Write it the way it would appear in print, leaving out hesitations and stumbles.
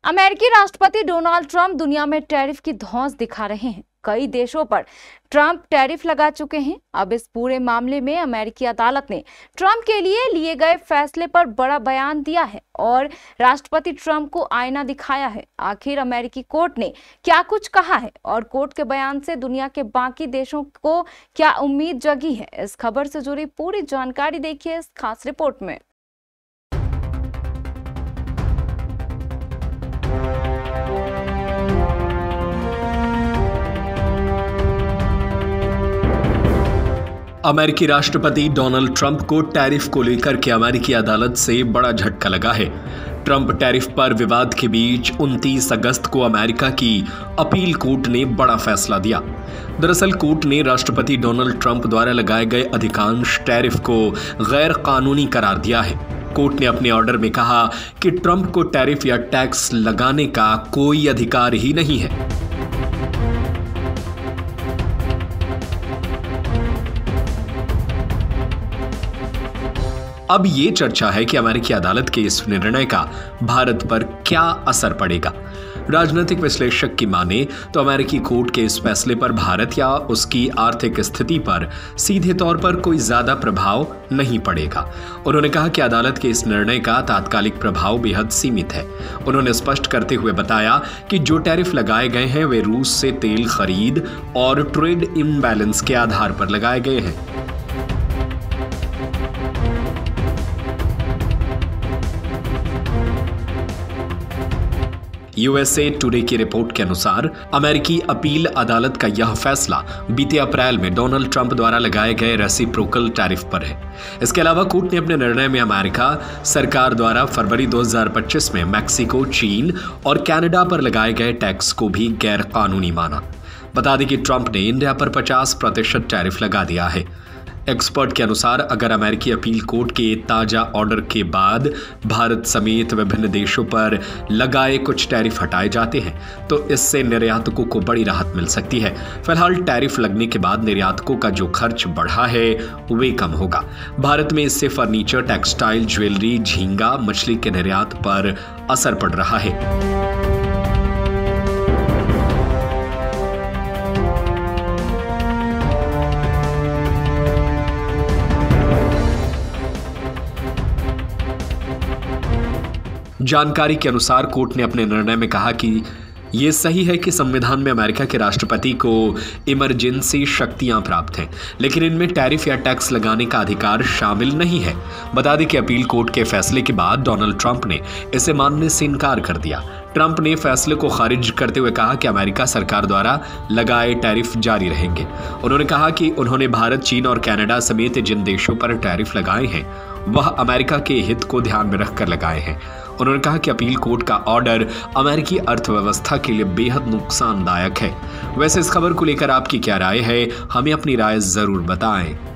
अमेरिकी राष्ट्रपति Donald Trump दुनिया में टैरिफ की धौंस दिखा रहे हैं। कई देशों पर ट्रंप टैरिफ लगा चुके हैं। अब इस पूरे मामले में अमेरिकी अदालत ने ट्रंप के लिए गए फैसले पर बड़ा बयान दिया है और राष्ट्रपति ट्रंप को आईना दिखाया है। आखिर अमेरिकी कोर्ट ने क्या कुछ कहा है और कोर्ट के बयान से दुनिया के बाकी देशों को क्या उम्मीद जगी है? इस खबर से जुड़ी पूरी जानकारी देखिए इस खास रिपोर्ट में। अमेरिकी राष्ट्रपति डोनाल्ड ट्रंप को टैरिफ को लेकर के अमेरिकी अदालत से बड़ा झटका लगा है। ट्रंप टैरिफ पर विवाद के बीच 29 अगस्त को अमेरिका की अपील कोर्ट ने बड़ा फैसला दिया। दरअसल कोर्ट ने राष्ट्रपति डोनाल्ड ट्रंप द्वारा लगाए गए अधिकांश टैरिफ को गैर कानूनी करार दिया है। कोर्ट ने अपने ऑर्डर में कहा कि ट्रंप को टैरिफ या टैक्स लगाने का कोई अधिकार ही नहीं है। अब ये चर्चा है कि अमेरिकी अदालत के इस निर्णय का भारत पर क्या असर पड़ेगा। राजनीतिक विश्लेषक की माने तो अमेरिकी कोर्ट के इस फैसले पर भारत या उसकी आर्थिक स्थिति पर सीधे तौर पर कोई ज्यादा प्रभाव नहीं पड़ेगा। उन्होंने कहा कि अदालत के इस निर्णय का तात्कालिक प्रभाव बेहद सीमित है। उन्होंने स्पष्ट करते हुए बताया कि जो टैरिफ लगाए गए हैं वे रूस से तेल खरीद और ट्रेड इम्बैलेंस के आधार पर लगाए गए हैं। यूएसए टुडे की रिपोर्ट के अनुसार अमेरिकी अपील अदालत का यह फैसला बीते अप्रैल में डोनाल्ड ट्रंप द्वारा लगाए गए रेसिप्रोकल टैरिफ पर है। इसके अलावा कोर्ट ने अपने निर्णय में अमेरिका सरकार द्वारा फरवरी 2025 में मैक्सिको, चीन और कनाडा पर लगाए गए टैक्स को भी गैर कानूनी माना। बता दें कि ट्रंप ने इंडिया पर 50% टैरिफ लगा दिया है। एक्सपर्ट के अनुसार अगर अमेरिकी अपील कोर्ट के ताजा ऑर्डर के बाद भारत समेत विभिन्न देशों पर लगाए कुछ टैरिफ हटाए जाते हैं तो इससे निर्यातकों को बड़ी राहत मिल सकती है। फिलहाल टैरिफ लगने के बाद निर्यातकों का जो खर्च बढ़ा है वे कम होगा। भारत में इससे फर्नीचर, टेक्सटाइल, ज्वेलरी, झींगा, मछली के निर्यात पर असर पड़ रहा है। जानकारी के अनुसार कोर्ट ने अपने निर्णय में कहा कि ये सही है कि संविधान में अमेरिका के राष्ट्रपति को इमरजेंसी शक्तियां प्राप्त हैं, लेकिन इनमें टैरिफ या टैक्स लगाने का अधिकार शामिल नहीं है। बता दें कि अपील कोर्ट के फैसले के बाद डोनाल्ड ट्रंप ने इसे मानने से इनकार कर दिया। ट्रंप ने फैसले को खारिज करते हुए कहा कि अमेरिका सरकार द्वारा लगाए टैरिफ जारी रहेंगे। उन्होंने कहा कि उन्होंने भारत, चीन और कनाडा समेत जिन देशों पर टैरिफ लगाए हैं वह अमेरिका के हित को ध्यान में रखकर लगाए हैं। उन्होंने कहा कि अपील कोर्ट का ऑर्डर अमेरिकी अर्थव्यवस्था के लिए बेहद नुकसानदायक है। वैसे इस खबर को लेकर आपकी क्या राय है? हमें अपनी राय जरूर बताएं।